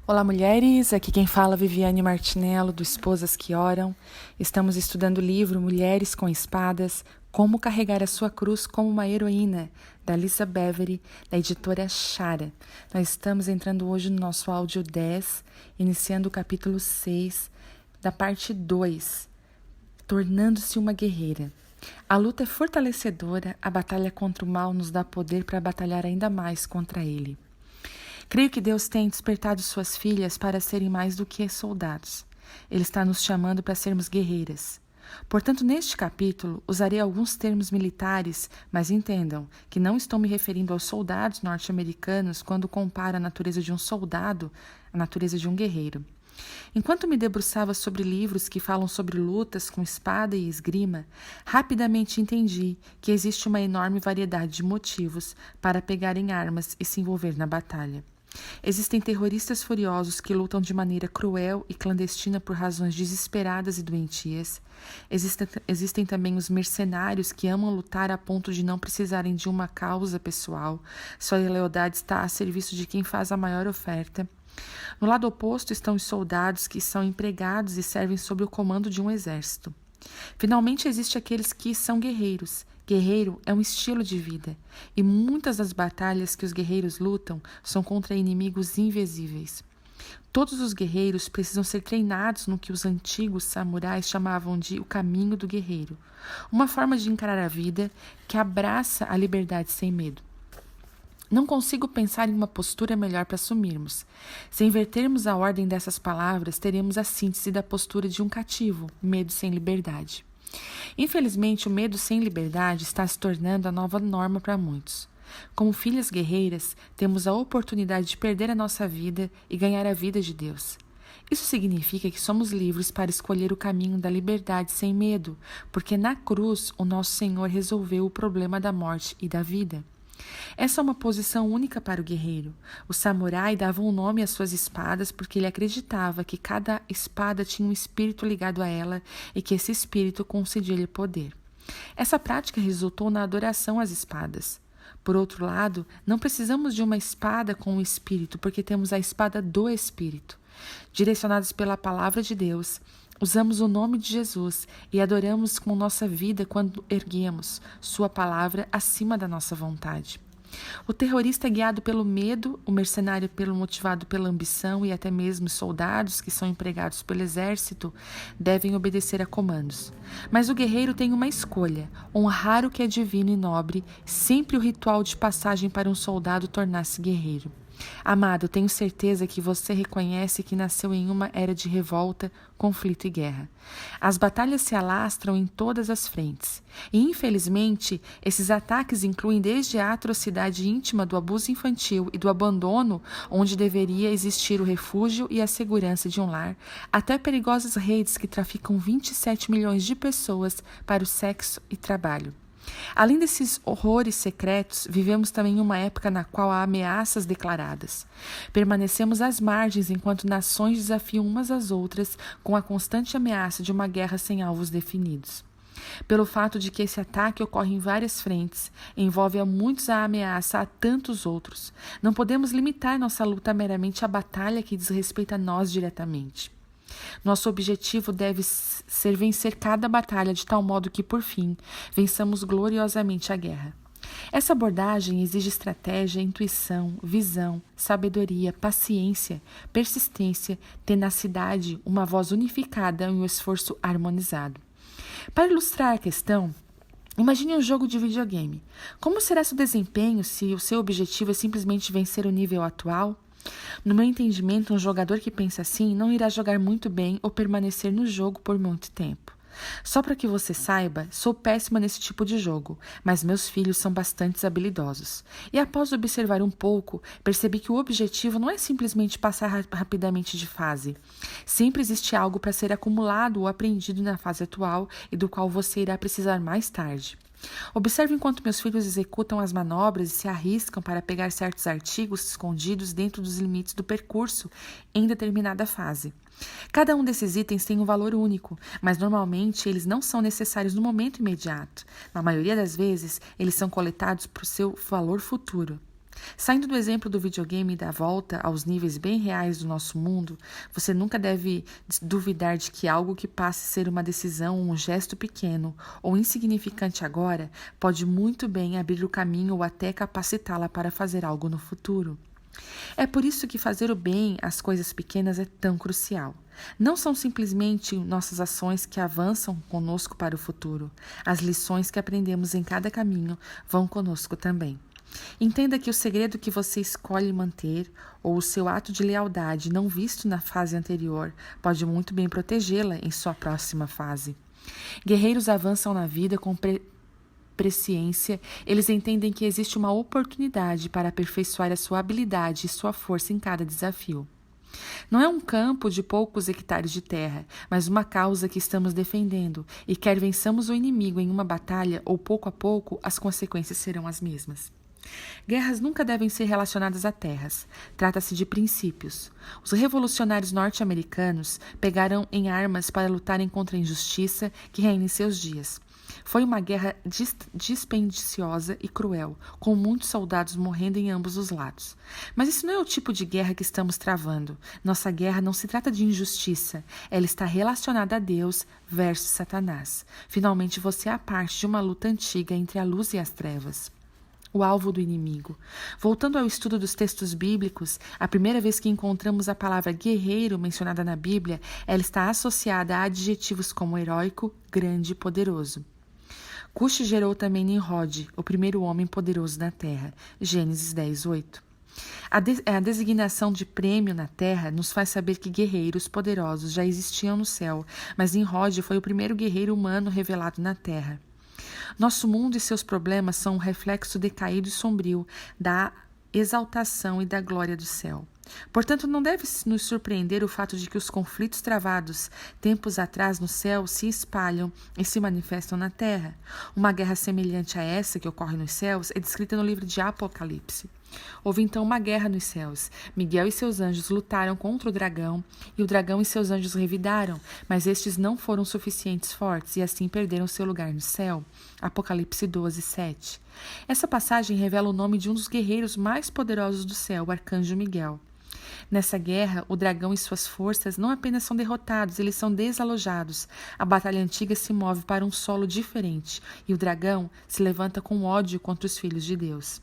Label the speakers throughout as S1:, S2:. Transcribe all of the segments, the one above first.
S1: Olá, mulheres. Aqui quem fala é Viviane Martinello, do Esposas que Oram. Estamos estudando o livro Mulheres com Espadas, Como Carregar a Sua Cruz como uma Heroína, da Lisa Bevery, da editora Chara. Nós estamos entrando hoje no nosso áudio 10, iniciando o capítulo 6, da parte 2, Tornando-se uma Guerreira. A luta é fortalecedora, a batalha contra o mal nos dá poder para batalhar ainda mais contra ele. Creio que Deus tem despertado suas filhas para serem mais do que soldados. Ele está nos chamando para sermos guerreiras. Portanto, neste capítulo, usarei alguns termos militares, mas entendam que não estou me referindo aos soldados norte-americanos quando comparo a natureza de um soldado à natureza de um guerreiro. Enquanto me debruçava sobre livros que falam sobre lutas com espada e esgrima, rapidamente entendi que existe uma enorme variedade de motivos para pegar em armas e se envolver na batalha. Existem terroristas furiosos que lutam de maneira cruel e clandestina por razões desesperadas e doentias. Existem também os mercenários que amam lutar a ponto de não precisarem de uma causa pessoal. Sua lealdade está a serviço de quem faz a maior oferta. No lado oposto estão os soldados que são empregados e servem sob o comando de um exército. Finalmente, existem aqueles que são guerreiros. Guerreiro é um estilo de vida, e muitas das batalhas que os guerreiros lutam são contra inimigos invisíveis. Todos os guerreiros precisam ser treinados no que os antigos samurais chamavam de o caminho do guerreiro, uma forma de encarar a vida que abraça a liberdade sem medo. Não consigo pensar em uma postura melhor para assumirmos. Se invertermos a ordem dessas palavras, teremos a síntese da postura de um cativo, medo sem liberdade. Infelizmente, o medo sem liberdade está se tornando a nova norma para muitos. Como filhas guerreiras, temos a oportunidade de perder a nossa vida e ganhar a vida de Deus. Isso significa que somos livres para escolher o caminho da liberdade sem medo, porque na cruz o nosso Senhor resolveu o problema da morte e da vida. Essa é uma posição única para o guerreiro. O samurai dava um nome às suas espadas porque ele acreditava que cada espada tinha um espírito ligado a ela e que esse espírito concedia-lhe poder. Essa prática resultou na adoração às espadas. Por outro lado, não precisamos de uma espada com um espírito porque temos a espada do Espírito. Direcionados pela palavra de Deus, usamos o nome de Jesus e adoramos com nossa vida quando erguemos sua palavra acima da nossa vontade. O terrorista é guiado pelo medo, o mercenário motivado pela ambição e até mesmo os soldados que são empregados pelo exército devem obedecer a comandos. Mas o guerreiro tem uma escolha, honrar o que é divino e nobre, sempre o ritual de passagem para um soldado tornar-se guerreiro. Amado, tenho certeza que você reconhece que nasceu em uma era de revolta, conflito e guerra. As batalhas se alastram em todas as frentes. E, infelizmente, esses ataques incluem desde a atrocidade íntima do abuso infantil e do abandono, onde deveria existir o refúgio e a segurança de um lar, até perigosas redes que traficam 27 milhões de pessoas para o sexo e trabalho. Além desses horrores secretos, vivemos também uma época na qual há ameaças declaradas. Permanecemos às margens enquanto nações desafiam umas às outras com a constante ameaça de uma guerra sem alvos definidos. Pelo fato de que esse ataque ocorre em várias frentes, envolve a muitos a ameaça a tantos outros. Não podemos limitar nossa luta meramente à batalha que diz respeito a nós diretamente. Nosso objetivo deve ser vencer cada batalha de tal modo que, por fim, vençamos gloriosamente a guerra. Essa abordagem exige estratégia, intuição, visão, sabedoria, paciência, persistência, tenacidade, uma voz unificada e um esforço harmonizado. Para ilustrar a questão, imagine um jogo de videogame. Como será seu desempenho se o seu objetivo é simplesmente vencer o nível atual? No meu entendimento, um jogador que pensa assim não irá jogar muito bem ou permanecer no jogo por muito tempo. Só para que você saiba, sou péssima nesse tipo de jogo, mas meus filhos são bastante habilidosos. E após observar um pouco, percebi que o objetivo não é simplesmente passar rapidamente de fase. Sempre existe algo para ser acumulado ou aprendido na fase atual e do qual você irá precisar mais tarde. Observe enquanto meus filhos executam as manobras e se arriscam para pegar certos artigos escondidos dentro dos limites do percurso em determinada fase. Cada um desses itens tem um valor único, mas normalmente eles não são necessários no momento imediato. Na maioria das vezes, eles são coletados por seu valor futuro. Saindo do exemplo do videogame e da volta aos níveis bem reais do nosso mundo, você nunca deve duvidar de que algo que passe a ser uma decisão, um gesto pequeno ou insignificante agora, pode muito bem abrir o caminho ou até capacitá-la para fazer algo no futuro. É por isso que fazer o bem às coisas pequenas é tão crucial. Não são simplesmente nossas ações que avançam conosco para o futuro. As lições que aprendemos em cada caminho vão conosco também. Entenda que o segredo que você escolhe manter, ou o seu ato de lealdade não visto na fase anterior, pode muito bem protegê-la em sua próxima fase. Guerreiros avançam na vida com presciência, eles entendem que existe uma oportunidade para aperfeiçoar a sua habilidade e sua força em cada desafio. Não é um campo de poucos hectares de terra, mas uma causa que estamos defendendo, e quer vençamos o inimigo em uma batalha ou pouco a pouco, as consequências serão as mesmas. Guerras nunca devem ser relacionadas a terras. Trata-se de princípios. Os revolucionários norte-americanos pegaram em armas para lutarem contra a injustiça que reina em seus dias. Foi uma guerra dispendiciosa e cruel, com muitos soldados morrendo em ambos os lados. Mas isso não é o tipo de guerra que estamos travando. Nossa guerra não se trata de injustiça. Ela está relacionada a Deus versus Satanás. Finalmente, você é a parte de uma luta antiga entre a luz e as trevas. O alvo do inimigo. Voltando ao estudo dos textos bíblicos, a primeira vez que encontramos a palavra guerreiro mencionada na Bíblia, ela está associada a adjetivos como heróico, grande e poderoso. Cush gerou também Nimrod, o primeiro homem poderoso na terra. Gênesis 10:8. A designação de prêmio na terra nos faz saber que guerreiros poderosos já existiam no céu, mas Nimrod foi o primeiro guerreiro humano revelado na terra. Nosso mundo e seus problemas são um reflexo decaído e sombrio da exaltação e da glória do céu. Portanto, não deve nos surpreender o fato de que os conflitos travados tempos atrás no céu se espalham e se manifestam na terra. Uma guerra semelhante a essa que ocorre nos céus é descrita no livro de Apocalipse. Houve então uma guerra nos céus. Miguel e seus anjos lutaram contra o dragão, e o dragão e seus anjos revidaram, mas estes não foram suficientes fortes, e assim perderam seu lugar no céu. Apocalipse 12:7. Essa passagem revela o nome de um dos guerreiros mais poderosos do céu, o arcanjo Miguel. Nessa guerra, o dragão e suas forças não apenas são derrotados, eles são desalojados. A batalha antiga se move para um solo diferente, e o dragão se levanta com ódio contra os filhos de Deus.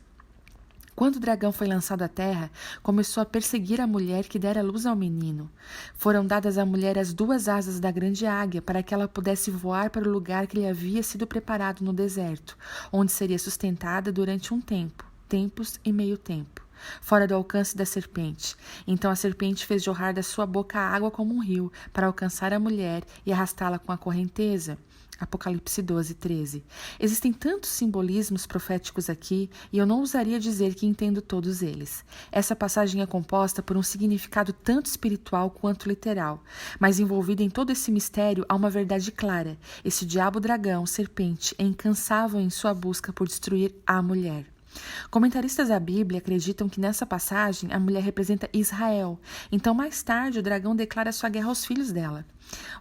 S1: Quando o dragão foi lançado à terra, começou a perseguir a mulher que dera luz ao menino. Foram dadas à mulher as 2 asas da grande águia para que ela pudesse voar para o lugar que lhe havia sido preparado no deserto, onde seria sustentada durante um tempo, tempos e meio tempo, fora do alcance da serpente. Então a serpente fez jorrar da sua boca água como um rio para alcançar a mulher e arrastá-la com a correnteza. Apocalipse 12:13. Existem tantos simbolismos proféticos aqui e eu não ousaria dizer que entendo todos eles. Essa passagem é composta por um significado tanto espiritual quanto literal, mas envolvida em todo esse mistério há uma verdade clara. Esse diabo dragão, serpente, é incansável em sua busca por destruir a mulher. Comentaristas da Bíblia acreditam que nessa passagem a mulher representa Israel. Então, mais tarde, o dragão declara sua guerra aos filhos dela.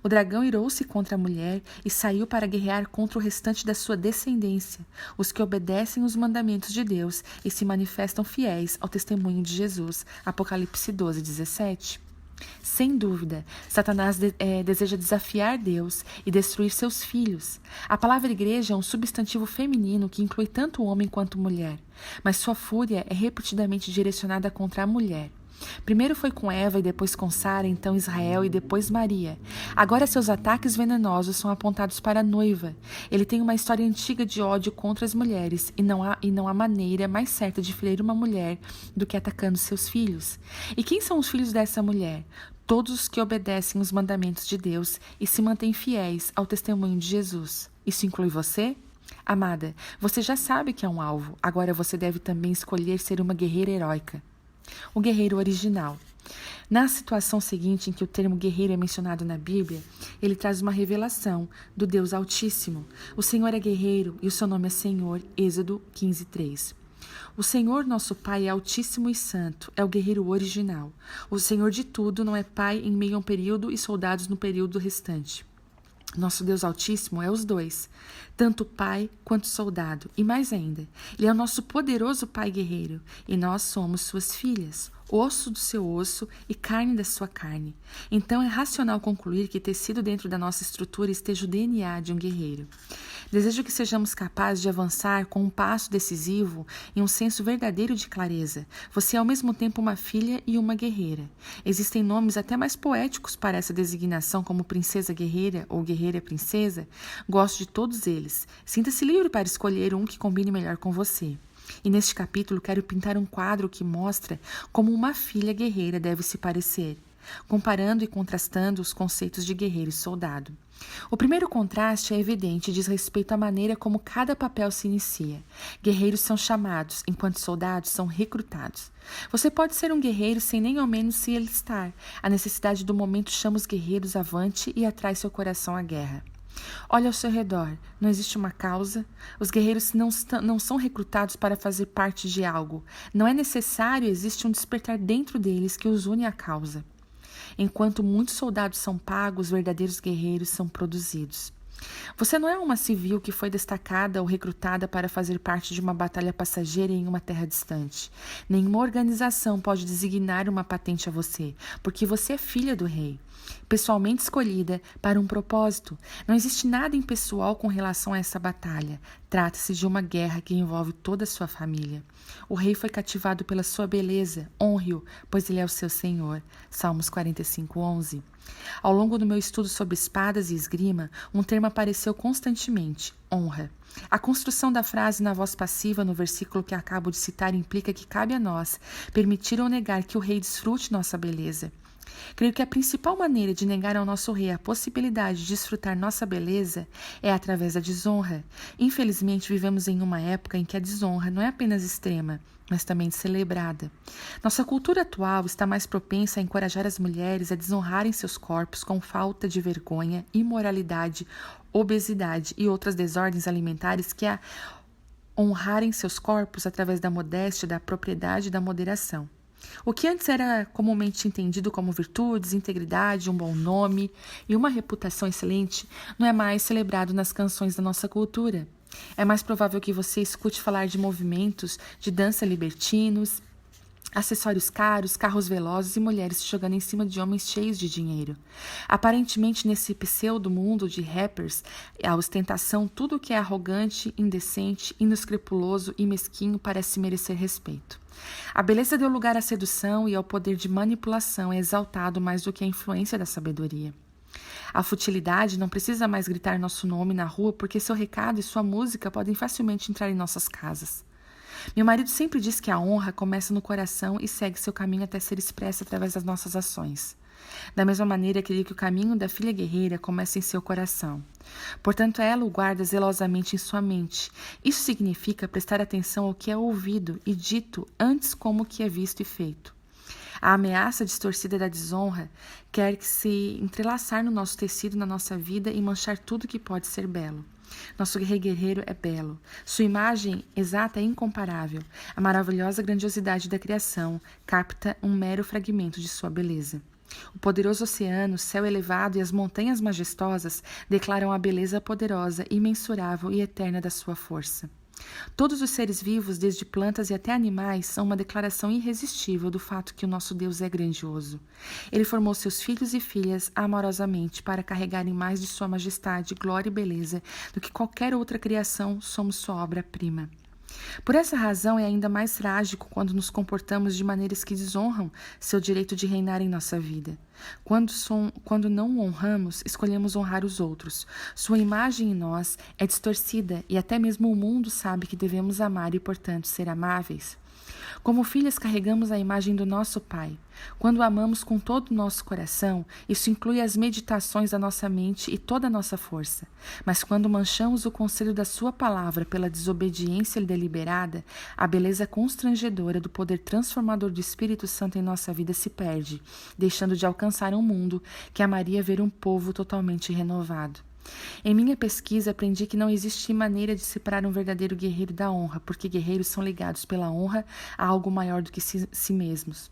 S1: O dragão irou-se contra a mulher e saiu para guerrear contra o restante da sua descendência, os que obedecem os mandamentos de Deus e se manifestam fiéis ao testemunho de Jesus. Apocalipse 12:17. Sem dúvida, Satanás deseja desafiar Deus e destruir seus filhos. A palavra igreja é um substantivo feminino que inclui tanto o homem quanto a mulher, mas sua fúria é repetidamente direcionada contra a mulher. Primeiro foi com Eva e depois com Sara, então Israel e depois Maria. Agora seus ataques venenosos são apontados para a noiva. Ele tem uma história antiga de ódio contra as mulheres e não há maneira mais certa de ferir uma mulher do que atacando seus filhos. E quem são os filhos dessa mulher? Todos os que obedecem os mandamentos de Deus e se mantêm fiéis ao testemunho de Jesus. Isso inclui você? Amada, você já sabe que é um alvo. Agora você deve também escolher ser uma guerreira heróica. O guerreiro original. Na situação seguinte em que o termo guerreiro é mencionado na Bíblia, ele traz uma revelação do Deus Altíssimo. O Senhor é guerreiro e o seu nome é Senhor, Êxodo 15:3. O Senhor, nosso Pai, é altíssimo e santo, é o guerreiro original. O Senhor de tudo não é pai em meio a um período e soldados no período restante. Nosso Deus Altíssimo é os dois, tanto pai quanto soldado, e mais ainda, Ele é o nosso poderoso Pai guerreiro, e nós somos suas filhas, osso do seu osso e carne da sua carne. Então é racional concluir que tecido dentro da nossa estrutura esteja o DNA de um guerreiro. Desejo que sejamos capazes de avançar com um passo decisivo e um senso verdadeiro de clareza. Você é ao mesmo tempo uma filha e uma guerreira. Existem nomes até mais poéticos para essa designação, como princesa guerreira ou guerreira princesa. Gosto de todos eles. Sinta-se livre para escolher um que combine melhor com você. E neste capítulo quero pintar um quadro que mostra como uma filha guerreira deve se parecer, comparando e contrastando os conceitos de guerreiro e soldado. O primeiro contraste é evidente e diz respeito à maneira como cada papel se inicia. Guerreiros são chamados, enquanto soldados são recrutados. Você pode ser um guerreiro sem nem ao menos se alistar. A necessidade do momento chama os guerreiros avante e atrai seu coração à guerra. Olhe ao seu redor, não existe uma causa. Os guerreiros não são recrutados para fazer parte de algo. Não é necessário, existe um despertar dentro deles que os une à causa. Enquanto muitos soldados são pagos, verdadeiros guerreiros são produzidos. Você não é uma civil que foi destacada ou recrutada para fazer parte de uma batalha passageira em uma terra distante. Nenhuma organização pode designar uma patente a você, porque você é filha do rei, pessoalmente escolhida para um propósito. Não existe nada impessoal com relação a essa batalha. Trata-se de uma guerra que envolve toda a sua família. O rei foi cativado pela sua beleza. Honre-o, pois ele é o seu senhor. Salmos 45:11. Ao longo do meu estudo sobre espadas e esgrima, um termo apareceu constantemente: honra. A construção da frase na voz passiva no versículo que acabo de citar implica que cabe a nós permitir ou negar que o rei desfrute nossa beleza. Creio que a principal maneira de negar ao nosso rei a possibilidade de desfrutar nossa beleza é através da desonra. Infelizmente, vivemos em uma época em que a desonra não é apenas extrema, mas também celebrada. Nossa cultura atual está mais propensa a encorajar as mulheres a desonrarem seus corpos com falta de vergonha, imoralidade, obesidade e outras desordens alimentares que a honrarem seus corpos através da modéstia, da propriedade e da moderação. O que antes era comumente entendido como virtudes, integridade, um bom nome e uma reputação excelente, não é mais celebrado nas canções da nossa cultura. É mais provável que você escute falar de movimentos de dança libertinos, acessórios caros, carros velozes e mulheres se jogando em cima de homens cheios de dinheiro. Aparentemente, nesse pseudo-mundo de rappers, a ostentação, tudo que é arrogante, indecente, inescrupuloso e mesquinho parece merecer respeito. A beleza deu lugar à sedução e ao poder de manipulação é exaltado mais do que a influência da sabedoria. A futilidade não precisa mais gritar nosso nome na rua porque seu recado e sua música podem facilmente entrar em nossas casas. Meu marido sempre diz que a honra começa no coração e segue seu caminho até ser expressa através das nossas ações. Da mesma maneira, creio que o caminho da filha guerreira começa em seu coração. Portanto, ela o guarda zelosamente em sua mente. Isso significa prestar atenção ao que é ouvido e dito antes como o que é visto e feito. A ameaça distorcida da desonra quer que se entrelaçar no nosso tecido, na nossa vida e manchar tudo que pode ser belo. Nosso rei guerreiro é belo. Sua imagem exata é incomparável. A maravilhosa grandiosidade da criação capta um mero fragmento de sua beleza. O poderoso oceano, o céu elevado e as montanhas majestosas declaram a beleza poderosa, imensurável e eterna da sua força. Todos os seres vivos, desde plantas e até animais, são uma declaração irresistível do fato que o nosso Deus é grandioso. Ele formou seus filhos e filhas amorosamente para carregarem mais de sua majestade, glória e beleza do que qualquer outra criação. Somos sua obra-prima. Por essa razão é ainda mais trágico quando nos comportamos de maneiras que desonram seu direito de reinar em nossa vida. Quando não o honramos, escolhemos honrar os outros. Sua imagem em nós é distorcida e até mesmo o mundo sabe que devemos amar e, portanto, ser amáveis. Como filhas, carregamos a imagem do nosso Pai. Quando amamos com todo o nosso coração, isso inclui as meditações da nossa mente e toda a nossa força. Mas quando manchamos o conselho da sua palavra pela desobediência deliberada, a beleza constrangedora do poder transformador do Espírito Santo em nossa vida se perde, deixando de alcançar um mundo que amaria ver um povo totalmente renovado. Em minha pesquisa, aprendi que não existe maneira de separar um verdadeiro guerreiro da honra, porque guerreiros são ligados pela honra a algo maior do que si mesmos.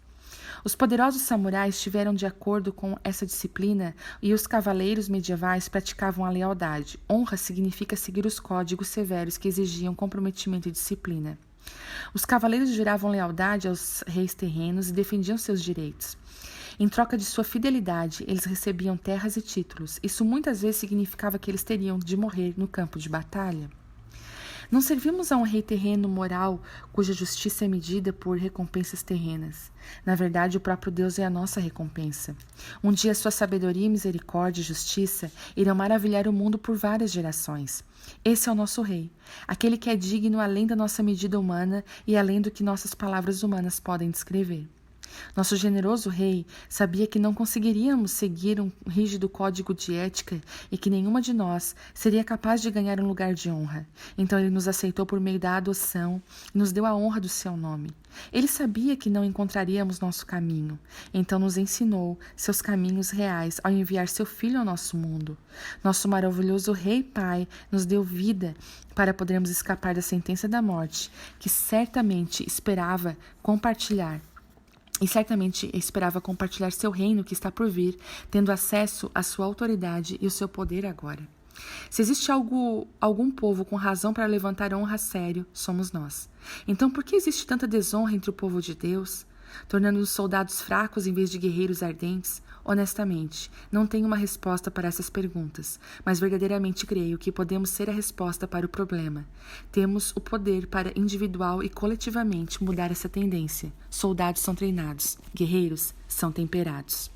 S1: Os poderosos samurais estiveram de acordo com essa disciplina e os cavaleiros medievais praticavam a lealdade. Honra significa seguir os códigos severos que exigiam comprometimento e disciplina. Os cavaleiros juravam lealdade aos reis terrenos e defendiam seus direitos. Em troca de sua fidelidade, eles recebiam terras e títulos. Isso muitas vezes significava que eles teriam de morrer no campo de batalha. Não servimos a um rei terreno moral cuja justiça é medida por recompensas terrenas. Na verdade, o próprio Deus é a nossa recompensa. Um dia sua sabedoria, misericórdia e justiça irão maravilhar o mundo por várias gerações. Esse é o nosso rei, aquele que é digno além da nossa medida humana e além do que nossas palavras humanas podem descrever. Nosso generoso rei sabia que não conseguiríamos seguir um rígido código de ética e que nenhuma de nós seria capaz de ganhar um lugar de honra. Então ele nos aceitou por meio da adoção e nos deu a honra do seu nome. Ele sabia que não encontraríamos nosso caminho, então nos ensinou seus caminhos reais ao enviar seu Filho ao nosso mundo. Nosso maravilhoso Rei Pai nos deu vida para podermos escapar da sentença da morte, que certamente esperava compartilhar seu reino que está por vir, tendo acesso à sua autoridade e o seu poder agora. Se existe algum povo com razão para levantar honra a sério, somos nós. Então por que existe tanta desonra entre o povo de Deus, tornando-os soldados fracos em vez de guerreiros ardentes? Honestamente, não tenho uma resposta para essas perguntas, mas verdadeiramente creio que podemos ser a resposta para o problema. Temos o poder para individual e coletivamente mudar essa tendência. Soldados são treinados, guerreiros são temperados.